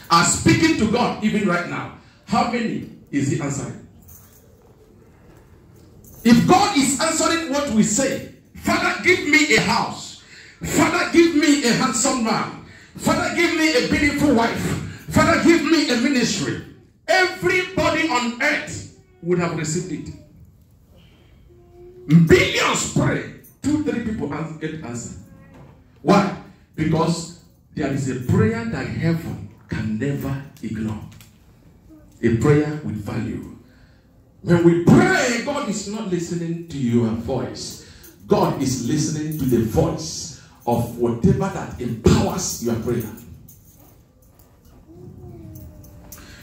are speaking to God even right now, how many is he answering? If God is answering what we say, Father, give me a house. Father, give me a handsome man. Father, give me a beautiful wife. Father, give me a ministry. Everybody on earth would have received it. Billions pray. 2-3 people get answered. Why? Because there is a prayer that heaven can never ignore. A prayer with value. When we pray, God is not listening to your voice. God is listening to the voice of whatever that empowers your prayer.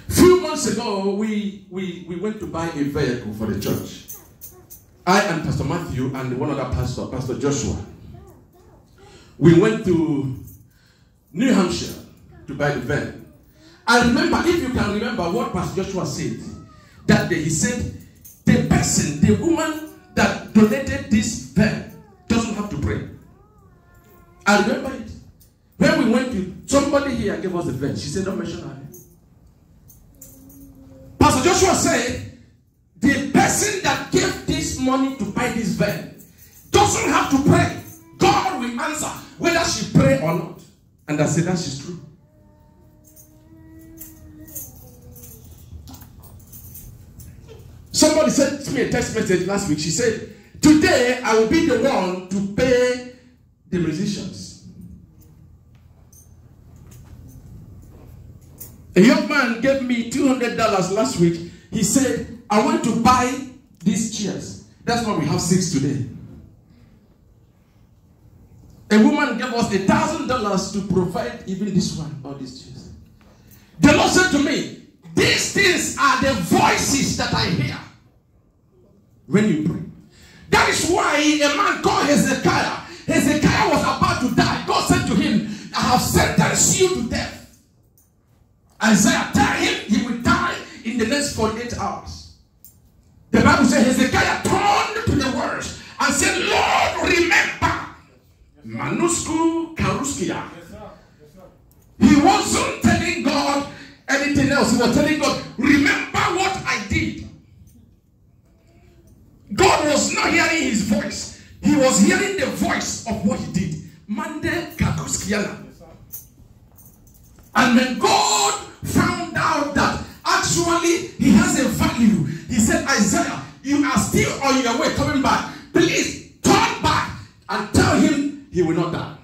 Few months ago, we went to buy a vehicle for the church. I and Pastor Matthew and one other pastor, Pastor Joshua. We went to New Hampshire to buy the van. I remember, if you can remember what Pastor Joshua said, that day he said, the person, the woman that donated this van doesn't have to pray. I remember it. When we went to, somebody here gave us the van. She said, don't mention her name. Pastor Joshua said, the person that gave this money to buy this van doesn't have to pray. God will answer whether she pray or not. And I said, that is true. Somebody sent me a text message last week. She said, today I will be the one to pay the musicians. A young man gave me $200 last week. He said, I want to buy these chairs. That's why we have 6 today. A woman gave us $1,000 to provide even this one or these chairs. The Lord said to me, these things are the voices that I hear when you pray. That is why a man called Hezekiah. Hezekiah was about to die. God said to him, I have sentenced you to death. Isaiah, tell him he will die in the next 48 hours. The Bible says Hezekiah turned to the words and said, Lord, remember. Manusku Karuskia. He wasn't telling God anything else. He was telling God, remember what I did. God was not hearing his voice. He was hearing the voice of what he did. Mande Kakuskiana. And when God found out that actually he has a value, he said, Isaiah, you are still on your way coming back. Please turn back and tell him he will not die.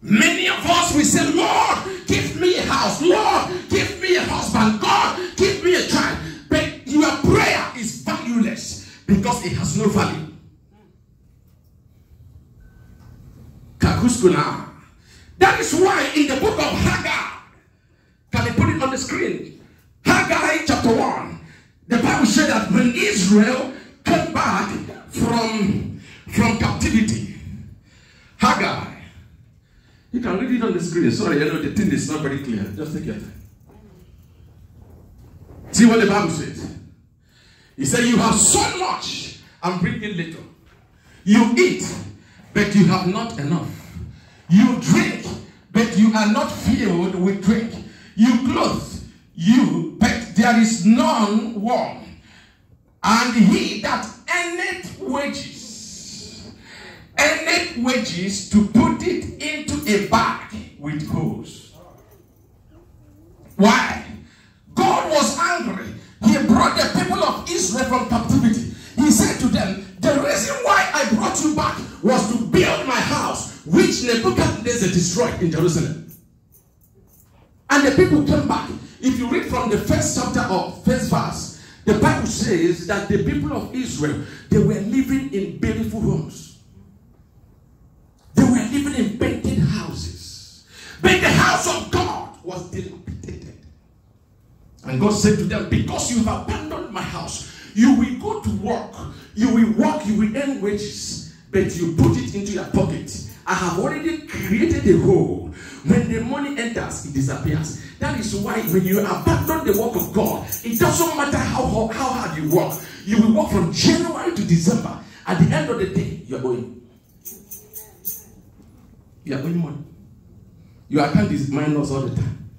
Many of us will say, Lord, give me a house. Lord, give me a husband. God, give me a child. But your prayer is valueless because it has no value. Kakuskuna. That is why in the book of Haggai, can we put it on the screen? Haggai chapter 1. The Bible said that when Israel came back from captivity, Haggai. You can read it on the screen. Sorry, I know the thing is not very clear. Just take your time. See what the Bible says. He said, you have sown much and bring in little. You eat, but you have not enough. You drink, but you are not filled with drink. You clothe, but there is none warm. And he that earneth wages to put it into a bag with holes. Why? God was angry. He brought the people of Israel from captivity. He said to them, the reason why I brought you back was to build my house, which Nebuchadnezzar destroyed in Jerusalem. And the people came back. If you read from the first chapter of first verse, the Bible says that the people of Israel, they were living in beautiful homes. They were living in painted houses. But the house of God was dilapidated. And God said to them, because you have abandoned my house, you will go to work. You will work, you will earn wages, but you put it into your pocket. I have already created a hole. When the money enters, it disappears. That is why when you abandon the work of God, it doesn't matter how hard you work. You will work from January to December. At the end of the day, you are going. You are going money. Your account is minus all the time.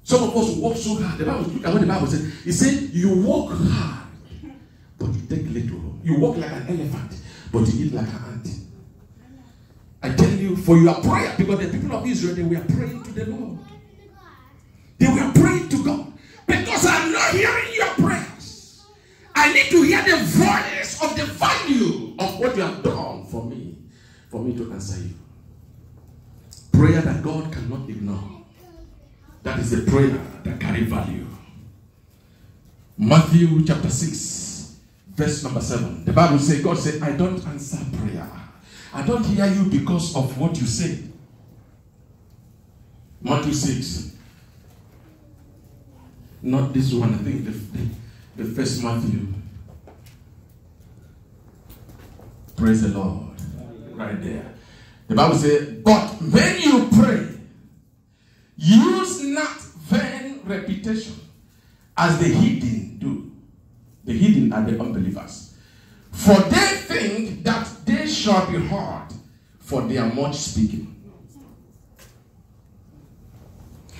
Some of us work so hard. The Bible, look at what the Bible says. It says you work hard, but you take little. You walk like an elephant, but you eat like an ant. I tell you, for your prayer, because the people of Israel, they were praying to the Lord. They were praying to God. Because I'm not hearing your prayers. I need to hear the voice of the value of what you have done for me to answer you. Prayer that God cannot ignore. That is a prayer that carries value. Matthew chapter 6, verse number 7. The Bible says, God said, I don't answer prayer. I don't hear you because of what you say. Matthew 6. Not this one, I think the first Matthew. Praise the Lord. Right there. The Bible says, but when you pray, use not vain repetition as the heathen do. The heathen are the unbelievers. For they think that they shall be heard for their much speaking.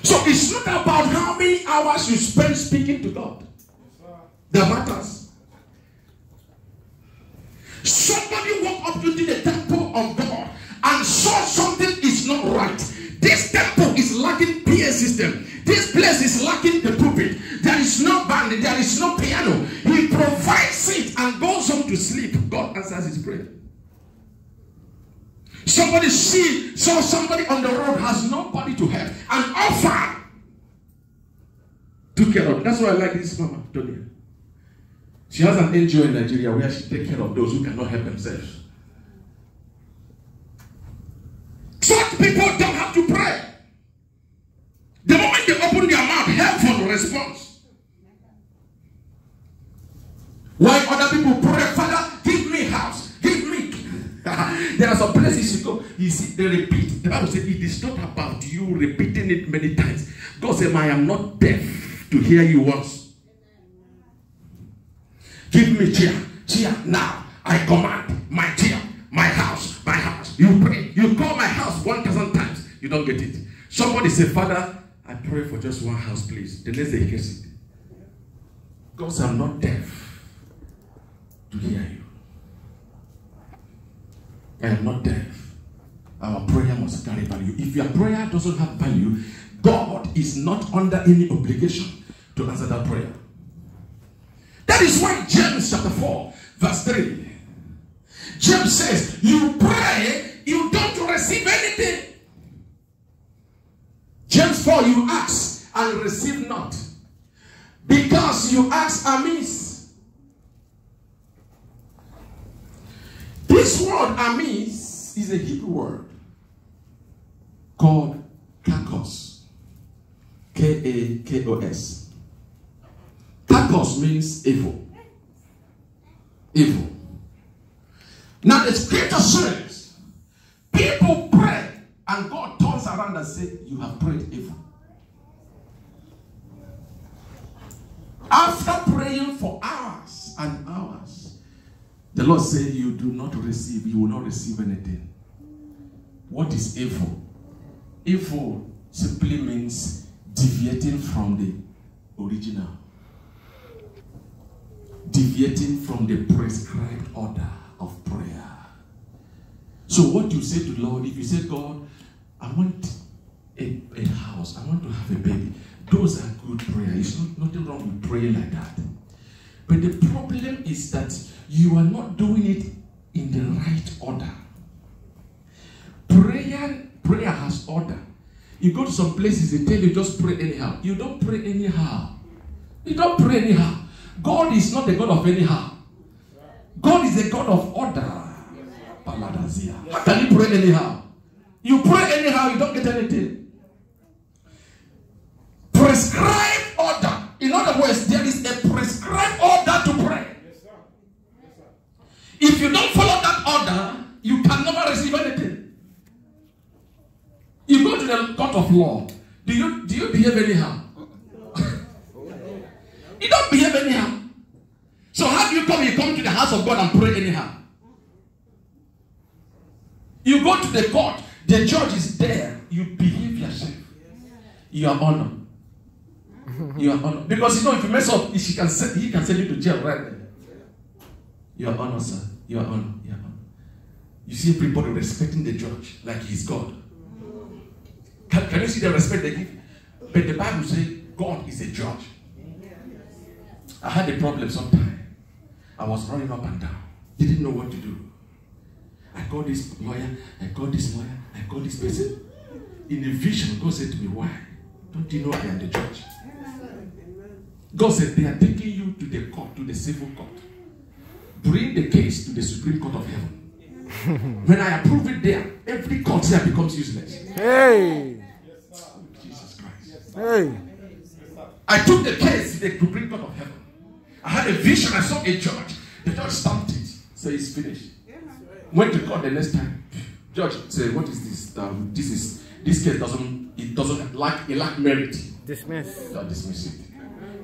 So it's not about how many hours you spend speaking to God that matters. Somebody walked up to the temple of God and saw something is not right. This temple is lacking PA system. This place is lacking the pulpit. There is no band. There is no piano. He provides it and goes home to sleep. God answers his prayer. Somebody saw somebody on the road has nobody to help and offer took care of. That's why I like this mama, Tonya. She has an NGO in Nigeria where she takes care of those who cannot help themselves. Such people don't have to pray. The moment they open their mouth, helpful response. Why other people pray, Father, give me house, give me. There are some places you go, you see, they repeat. The Bible says it is not about you repeating it many times. God said, I am not deaf to hear you once. Give me cheer now. I command my cheer, my house. You pray, you call my house 1,000 times, you don't get it. Somebody say, Father, I pray for just one house, please. The next day he gets it. God said, I'm not deaf to hear you. I am not deaf. Our prayer must carry value. If your prayer doesn't have value, God is not under any obligation to answer that prayer. That is why James chapter 4, verse 3. James says, you pray, you don't receive anything. James 4, you ask and receive not, because you ask amiss. This word amiss is a Hebrew word called kakos. K-A-K-O-S. Kakos means evil. Evil. Now the scripture says, people pray and God turns around and says, you have prayed evil. After praying for hours and hours, the Lord said, you do not receive, you will not receive anything. What is evil? Evil simply means deviating from the original. Deviating from the prescribed order of prayer. So what you say to the Lord, if you say, God, I want a house, I want to have a baby, those are good prayers. It's nothing wrong with praying like that. But the problem is that you are not doing it in the right order. Prayer has order. You go to some places, they tell you just pray anyhow. You don't pray anyhow. You don't pray anyhow. God is not the God of anyhow. God is a God of order. How can you pray anyhow? You pray anyhow, you don't get anything. Prescribed order. In other words, there is a prescribed order to pray. If you don't follow that order, you can never receive anything. You go to the court of law. Do you behave anyhow? You don't behave anyhow. So how do you come? You come to the house of God and pray anyhow. You go to the court. The judge is there. You behave yourself. You are honored. You are honored. Because you know, if you mess up, he can send you to jail right there. You are honored, sir. You are honored. You are honored. You see everybody respecting the judge like he's God. Can you see the respect they give? But the Bible says God is a judge. I had a problem sometime. I was running up and down. Didn't know what to do. I called this lawyer, I called this lawyer, I called this person. In a vision, God said to me, why? Don't you know I am the judge? God said, they are taking you to the court, to the civil court. Bring the case to the Supreme Court of Heaven. When I approve it there, every court here becomes useless. Hey! Jesus Christ. Hey! I took the case to the Supreme Court of Heaven. I had a vision, I saw a judge. The judge stamped it. So it's finished. Went to court the next time. Judge said, what is this? This case doesn't lack merit. Dismiss. Dismiss it.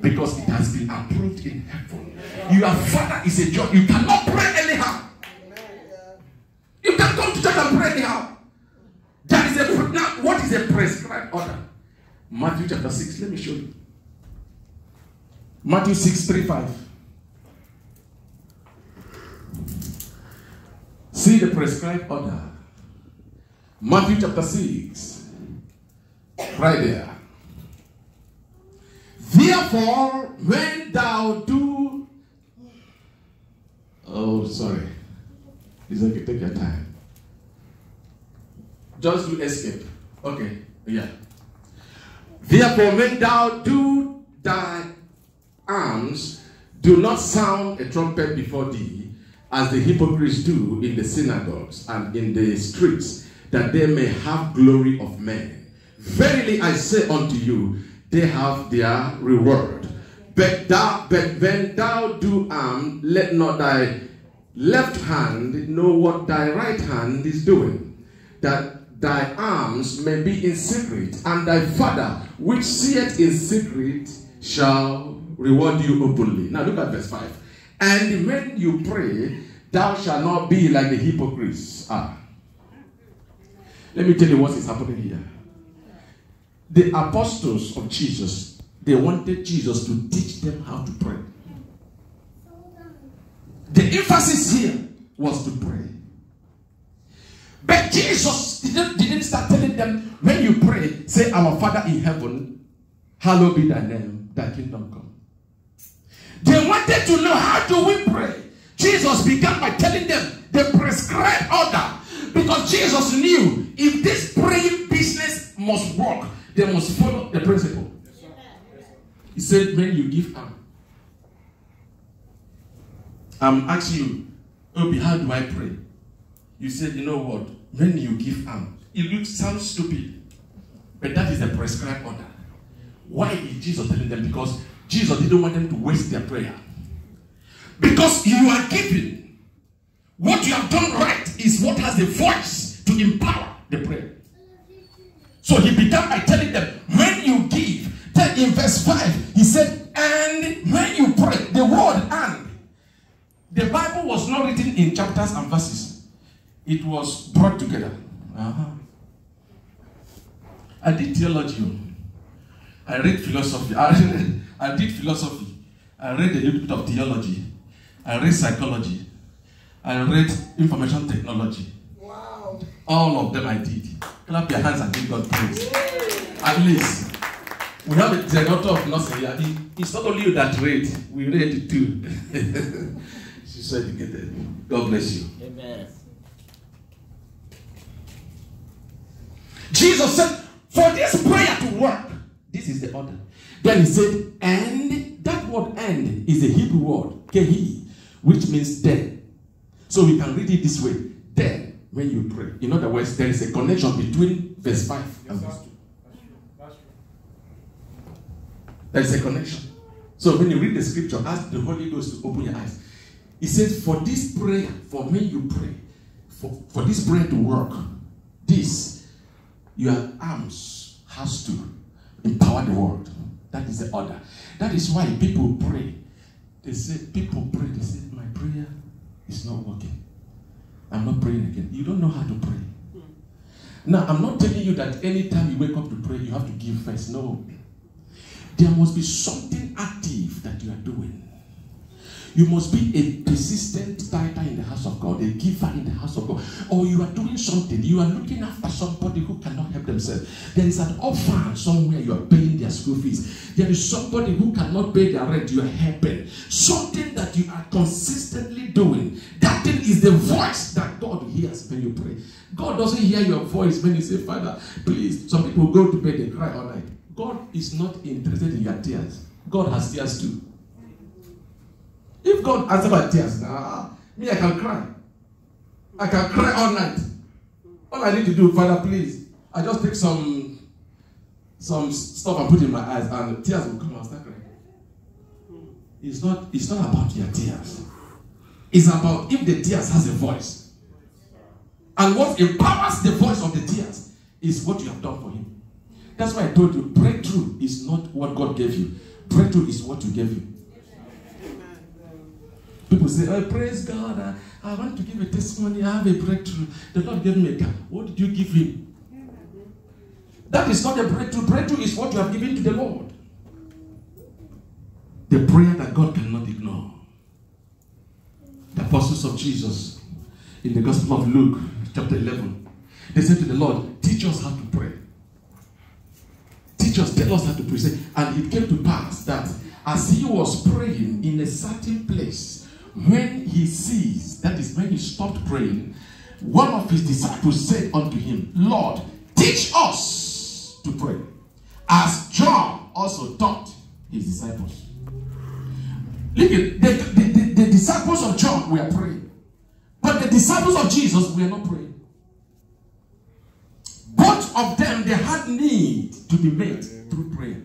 Because it has been approved in heaven. Your father is a judge. You cannot pray anyhow. You can come to church and pray anyhow. Now, what is a prescribed order? Matthew chapter 6. Let me show you. Matthew 6:35. See the prescribed order. Matthew chapter 6. Right there. Therefore, when thou do... Oh, sorry. It's okay, take your time. Just do escape. Okay, yeah. Therefore, when thou do thy alms, do not sound a trumpet before thee, as the hypocrites do in the synagogues and in the streets, that they may have glory of men. Verily I say unto you, they have their reward. But when thou do alms, let not thy left hand know what thy right hand is doing, that thy alms may be in secret, and thy Father which seeth in secret shall reward you openly. Now look at verse 5. And when you pray, thou shalt not be like the hypocrites. Let me tell you what is happening here. The apostles of Jesus, they wanted Jesus to teach them how to pray. The emphasis here was to pray. But Jesus didn't start telling them, when you pray, say, our Father in heaven, hallowed be thy name, thy kingdom come. They wanted to know, how do we pray? Jesus began by telling them the prescribed order. Because Jesus knew, if this praying business must work, they must follow the principle. He said, when you give alms, I'm asking you, Obi, how do I pray? You said, you know what? When you give alms, it sounds stupid, but that is the prescribed order. Why is Jesus telling them? Because Jesus didn't want them to waste their prayer. Because you are giving. What you have done right is what has the voice to empower the prayer. So he began by telling them, when you give, then in verse 5, he said, and when you pray, the word and. The Bible was not written in chapters and verses. It was brought together. I did theology. I read philosophy. I did philosophy. I read a little bit of theology. I read psychology. I read information technology. Wow. All of them I did. Clap your hands and give God praise. At least. We have the daughter of nursing here. It's not only you that read. We read it too. She's educated. God bless you. Amen. Jesus said, for this prayer to work, this is the order. Then he said, and that word and is a Hebrew word, kehi, which means then. So we can read it this way. Then, when you pray. In other words, there is a connection between verse 5 and verse 2. There is a connection. So when you read the scripture, ask the Holy Ghost to open your eyes. He says, for this prayer, for when you pray, for this prayer to work, this, your arms has to empower the world. That is the order. That is why people pray. They say, they say, my prayer is not working. I'm not praying again. You don't know how to pray. Now, I'm not telling you that anytime you wake up to pray, you have to give first. No. there must be something active that you are doing. You must be a persistent tither in the house of God, a giver in the house of God. Or you are doing something. You are looking after somebody who cannot help themselves. There is an orphan somewhere you are paying their school fees. There is somebody who cannot pay their rent. You are helping. Something that you are consistently doing. That thing is the voice that God hears when you pray. God doesn't hear your voice when you say, Father, please. Some people go to bed and cry all night. God is not interested in your tears. God has tears too. If God answers my tears, me, I can cry. I can cry all night. All I need to do, Father, please, I just take some stuff and put in my eyes, and the tears will come out. Start crying. It's not about your tears. It's about if the tears has a voice. And what empowers the voice of the tears is what you have done for him. That's why I told you, breakthrough is not what God gave you. Breakthrough is what you gave him. People say, oh, praise God, I want to give a testimony, I have a breakthrough. The Lord gave me a car. What did you give him? That is not a breakthrough. Breakthrough is what you have given to the Lord. The prayer that God cannot ignore. The apostles of Jesus in the Gospel of Luke, chapter 11, they said to the Lord, teach us how to pray. Teach us, tell us how to pray. And it came to pass that as he was praying in a certain place, when he ceased, that is when he stopped praying, one of his disciples said unto him, Lord, teach us to pray, as John also taught his disciples. Look at the disciples of John were praying, but the disciples of Jesus were not praying. Both of them, they had need to be made through prayer.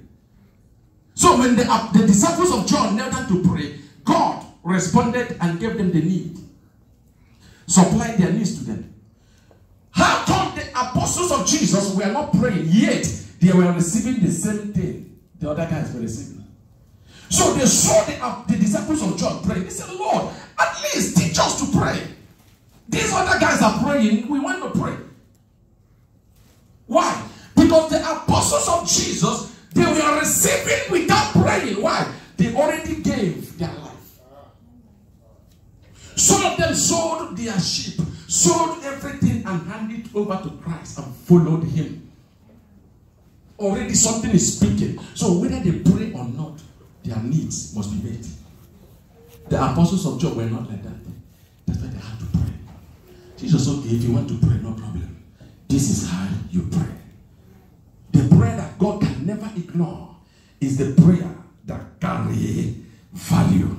So when the disciples of John knelt down to pray, God responded and gave them the need. Supplied their needs to them. How come the apostles of Jesus were not praying, yet they were receiving the same thing the other guys were receiving? So they saw the disciples of John praying. They said, Lord, at least teach us to pray. These other guys are praying, we want to pray. Why? Because the apostles of Jesus, they were receiving without praying. Why? They already gave their life. Some of them sold their sheep, sold everything and handed it over to Christ and followed him. Already something is speaking. So whether they pray or not, their needs must be met. The apostles of John were not like that. That's why they had to pray. Jesus said, okay, if you want to pray, no problem. This is how you pray. The prayer that God can never ignore is the prayer that carries value.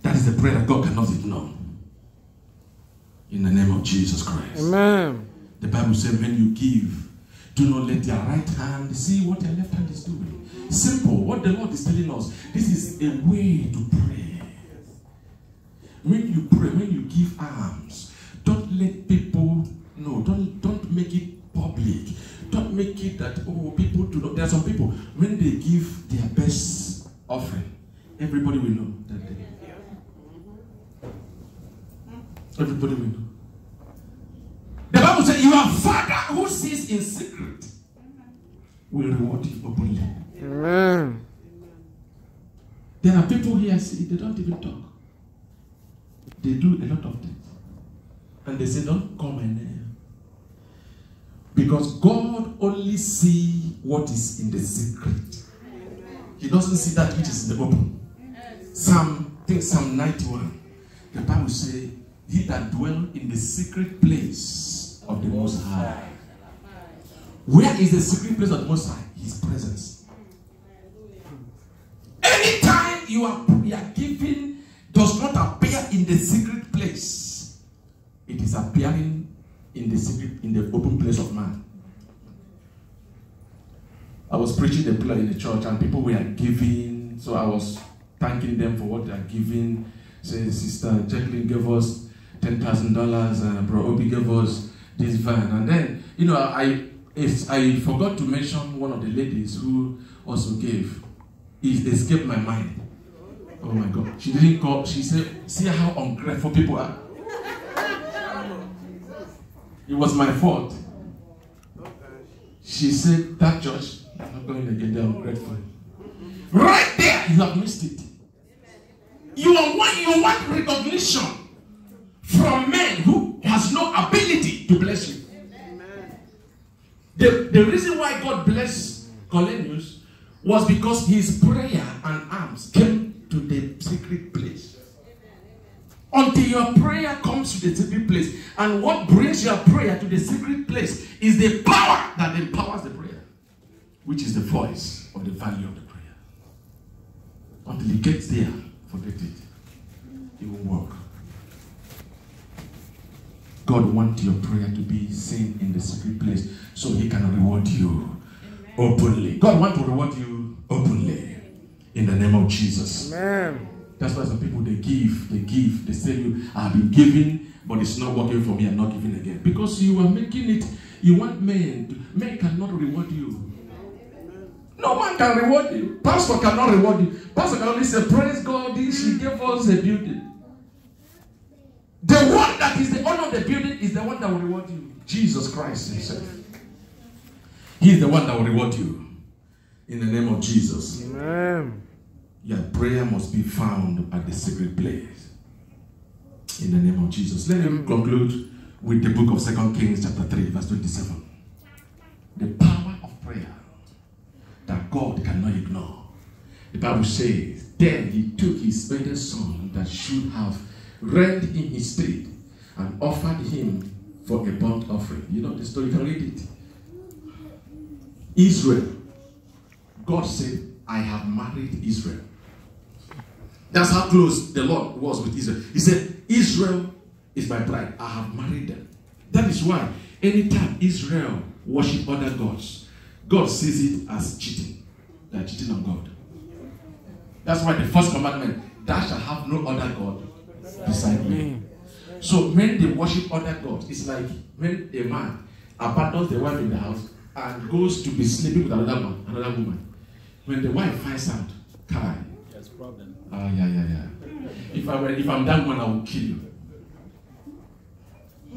That is the prayer that God cannot ignore. In the name of Jesus Christ. Amen. The Bible says when you give, do not let your right hand see what your left hand is doing. Simple. What the Lord is telling us, this is a way to pray. When you pray, when you give alms, don't let people know. Don't make it public. Don't make it that, oh, people do not. There are some people, when they give their best offering, everybody will know that day. Everybody will know. The Bible says, your Father who sees in secret will reward you openly. Amen. There are people here, see, they don't even talk. They do a lot of things. And they say, don't call my name. Because God only sees what is in the secret. He doesn't see that which is in the open. Psalm 91. The Bible says, he that dwells in the secret place of the Most High. Where is the secret place of the Most High? His presence. Anytime you are giving does not appear in the secret place, it is appearing in the open place of man. I was preaching the prayer in the church and people were giving, so I was thanking them for what they are giving. Say, Sister Jacqueline gave us $10,000, Bro Obi gave us this van, and then I forgot to mention one of the ladies who also gave. It escaped my mind. Oh my God. She didn't call. She said, see how ungrateful people are. It was my fault. She said, that church, I'm not going again, they're ungrateful. Right there, you have missed it. You want recognition from men who has no ability to bless you. The reason why God blessed Cornelius was because his prayer and alms came to the secret place. Until your prayer comes to the secret place, and what brings your prayer to the secret place is the power that empowers the prayer, which is the voice of the value of the prayer. Until it gets there, forget it. It will work. God wants your prayer to be seen in the secret place so he can reward you openly. God wants to reward you openly in the name of Jesus. Amen. That's why some people, they say, I've been giving, but it's not working for me, I'm not giving again. Because you are making it, you want men cannot reward you. No man can reward you. Pastor cannot reward you. Pastor can only say, praise God, she gave us a building. The one that is the owner of the building is the one that will reward you. Jesus Christ himself. He is the one that will reward you. In the name of Jesus. Amen. Your prayer must be found at the secret place. In the name of Jesus. Let me conclude with the book of 2 Kings chapter 3 verse 27. The power of prayer that God cannot ignore. The Bible says, then he took his eldest son that should have rent in his stead and offered him for a burnt offering. You know the story, you can read it. Israel. God said, I have married Israel. That's how close the Lord was with Israel. He said, Israel is my bride. I have married them. That is why anytime Israel worship other gods, God sees it as cheating. They are cheating on God. That's why the first commandment, thou shalt have no other God beside me. So when they worship other gods, it's like when a man abandons the wife in the house and goes to be sleeping with another woman. When the wife finds out, Kai, there's a problem. Yeah. If I'm that one, I will kill you.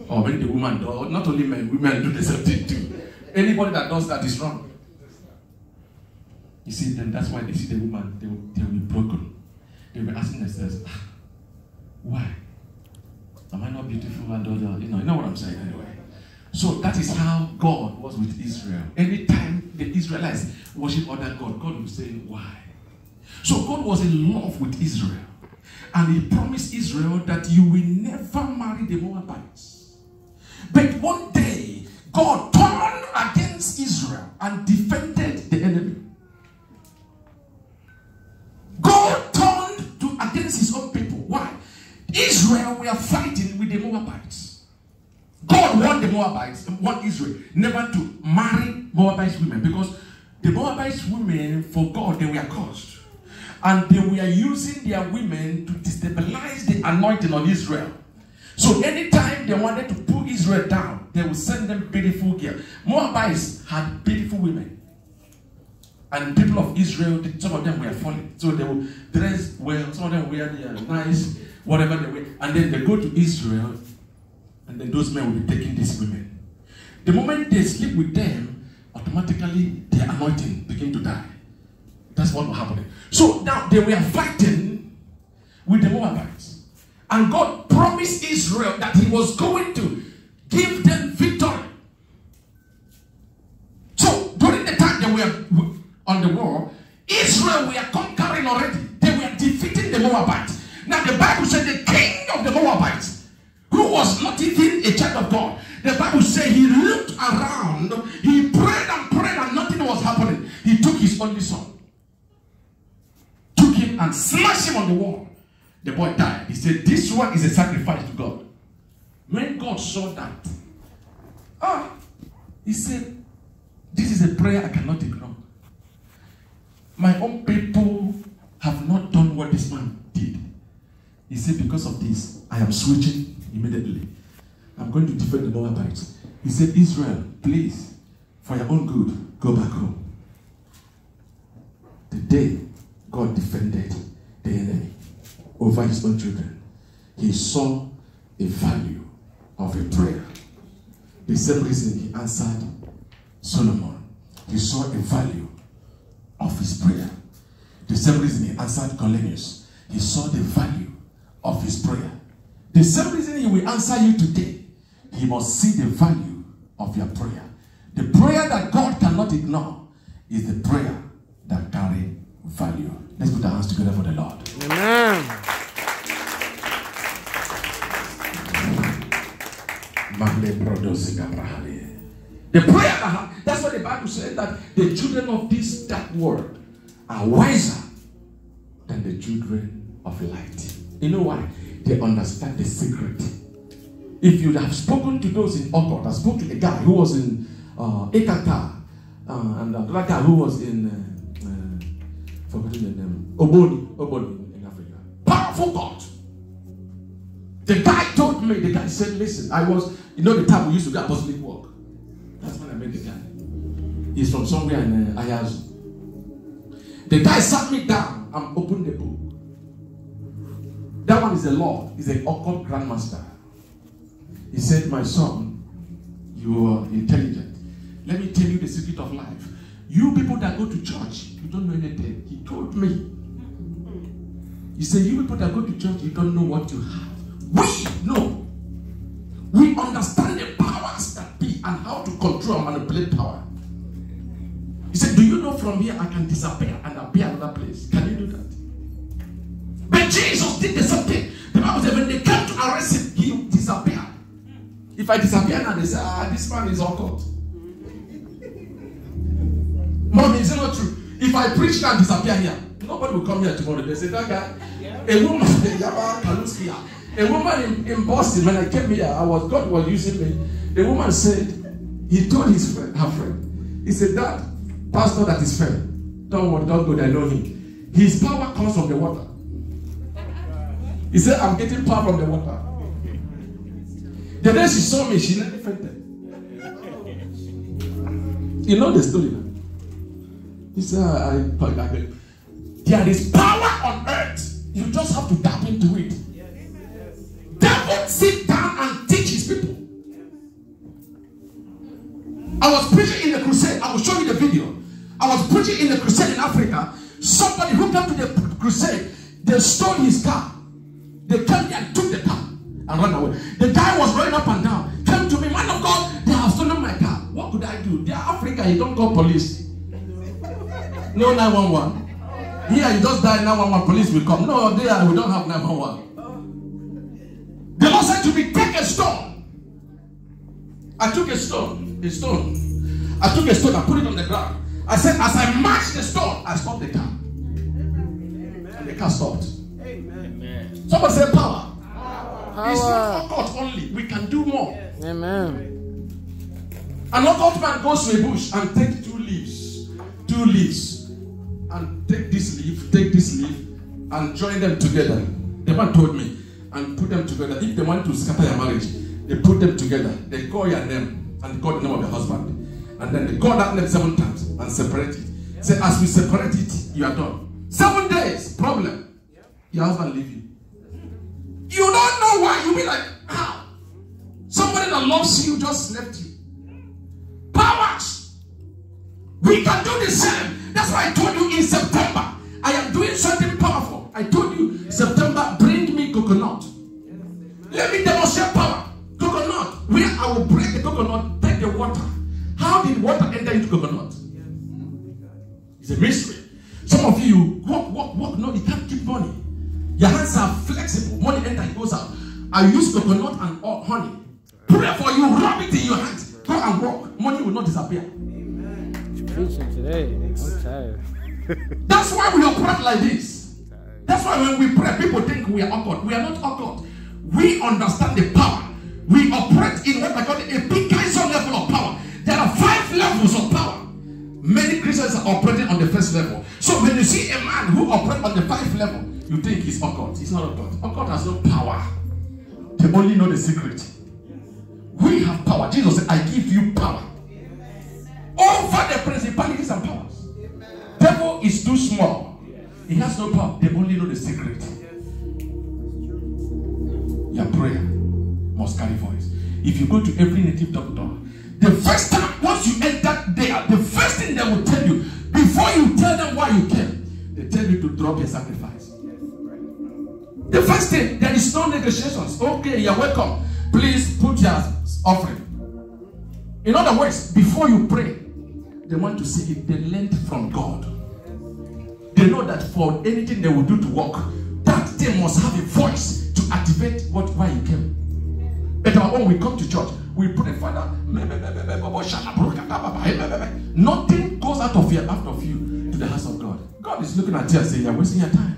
Or when the woman does, not only men, women do the same thing too. Anybody that does that is wrong. You see, then that's why they see the woman, they will be broken. They will be asking themselves, why? Am I not beautiful and all? You know what I'm saying anyway. So that is how God was with Israel. Anytime the Israelites worship other God, God will say, why? So God was in love with Israel. And he promised Israel that you will never marry the Moabites. But one day, God turned against Israel and defended the enemy. God turned against his own people. Why? Israel were fighting with the Moabites. God warned the Moabites, warned Israel never to marry Moabite women, because the Moabite women, for God, they were cursed. And they were using their women to destabilize the anointing on Israel. So anytime they wanted to pull Israel down, they would send them beautiful girls. Moabites had beautiful women. And people of Israel, some of them were falling. So they would dress well, some of them wear their nice, whatever they wear. And then they go to Israel, and then those men will be taking these women. The moment they sleep with them, automatically their anointing begin to die. That's what was happening. So now they were fighting with the Moabites. And God promised Israel that he was going to give them victory. So during the time they were on the war, Israel were conquering already. They were defeating the Moabites. Now the Bible said the king of the Moabites, who was not even a child of God, the Bible said he looked around, he prayed and nothing was happening. He took his only son, took him and smashed him on the wall. The boy died. He said, this one is a sacrifice to God. When God saw that, he said, this is a prayer I cannot ignore. My own people have not done what this man did. He said, because of this, I am switching immediately. I'm going to defend the Moabites. He said, Israel, please, for your own good, go back home. The day God defended the enemy over his own children, he saw a value of a prayer. The same reason he answered Solomon. He saw a value of his prayer. The same reason he answered Cornelius. He saw the value of his prayer. The same reason he will answer you today. He must see the value of your prayer. The prayer that God cannot ignore is the prayer that carries value. Let's put our hands together for the Lord. Amen. The prayer, that's what the Bible said, that the children of this dark world are wiser than the children of light. You know why? They understand the secret. If you have spoken to those in Okot, I spoke to a guy who was in Ekata, and another guy who was in forgetting the name, Oboni in Africa. Powerful God. The guy told me, the guy said, listen, I was, you know the time we used to do apostolic work. That's when I met the guy. He's from somewhere in Ayazu. The guy sat me down and opened the book. That one is the Lord. He's an occult grandmaster. He said, my son, you are intelligent. Let me tell you the secret of life. You people that go to church, you don't know anything. He told me. He said, you people that go to church, you don't know what you have. We know. We understand the powers that be and how to control and manipulate power. He said, do you know from here I can disappear and appear another place? Can you do that? But Jesus did the same thing. The Bible said when they came to arrest him, he disappeared. If I disappear now, they say, this man is occult. Mommy, is it not true? If I preach now and disappear here, nobody will come here tomorrow. They say, that guy, a woman in Boston, when I came here, God was using me. The woman said, he told her friend, he said, that pastor that is fair, don't worry, don't go there, I know him. His power comes from the water. He said, I'm getting power from the water. The day she saw me, she never fainted. You know the story now. He said, there is power on earth. You just have to tap into it. Devil sit down and teach his people. I was preaching in the crusade. I will show you the video. I was preaching in the crusade in Africa. Somebody who came to the crusade, they stole his car. They came here and took the car and ran away. The guy was running up and down. Came to me, man of God, they have stolen my car. What could I do? They are Africa, you don't call police. No 911. Here you just die 911, police will come. No, there we don't have 911. The Lord said to me, take a stone. I took a stone. I took a stone and put it on the ground. I said, as I marched the stone, I stopped the car. And the car stopped. Amen. Somebody say power. It's not occult only. We can do more. Amen. An occult man goes to a bush and takes two leaves, and take this leaf, and join them together. The man told me, and put them together. If they want to scatter your marriage, they put them together. They call your name and call the name of your husband, and then they call that name 7 times and separate it. Say, as we separate it, you are done. 7 days, problem. Your husband leave you. You don't know why. You be like, how? Somebody that loves you just left you. Powers. We can do the same. That's why I told you in September, I am doing something powerful. I told you, September, bring me coconut. Let me demonstrate power. Coconut. Where I will break the coconut, take the water. How did water enter into coconut? It's a mystery. Some of you walk. No, you can't keep money. Your hands are flexible. Money enter, it goes out. I use coconut and honey. Pray for you, rub it in your hands. Go and walk. Money will not disappear. Preaching today. I'm tired. That's why we operate like this. That's why when we pray, people think we are occult. We are not occult. We understand the power. We operate in what I call a Picasso level of power. There are 5 levels of power. Many Christians are operating on the first level. So when you see a man who operates on the 5th level, you think he's occult. He's not occult. Occult has no power. They only know the secret. We have power. Jesus said, I give you power over the principalities and powers. Devil is too small. He has no power. They only know the secret. Your prayer must carry voice. If you go to every native doctor, the first time, once you enter there, the first thing they will tell you, before you tell them why you came, they tell you to to drop your sacrifice. The first thing, there is no negotiations. Okay, you're welcome. Please put your offering. In other words, before you pray, they want to see it. They learned from God. They know that for anything they will do to work, that thing must have a voice to activate why you came. But when we come to church, we pray, Father, nothing goes out of you to the house of God. God is looking at you and saying, you're wasting your time.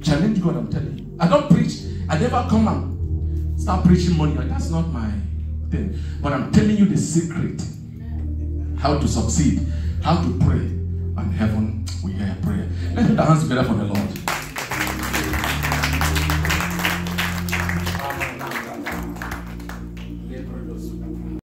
Challenge God, I'm telling you. I don't preach. I never come and start preaching money. That's not my thing. But I'm telling you the secret. How to succeed. How to pray. And heaven will hear prayer. Let's put our hands together for the Lord.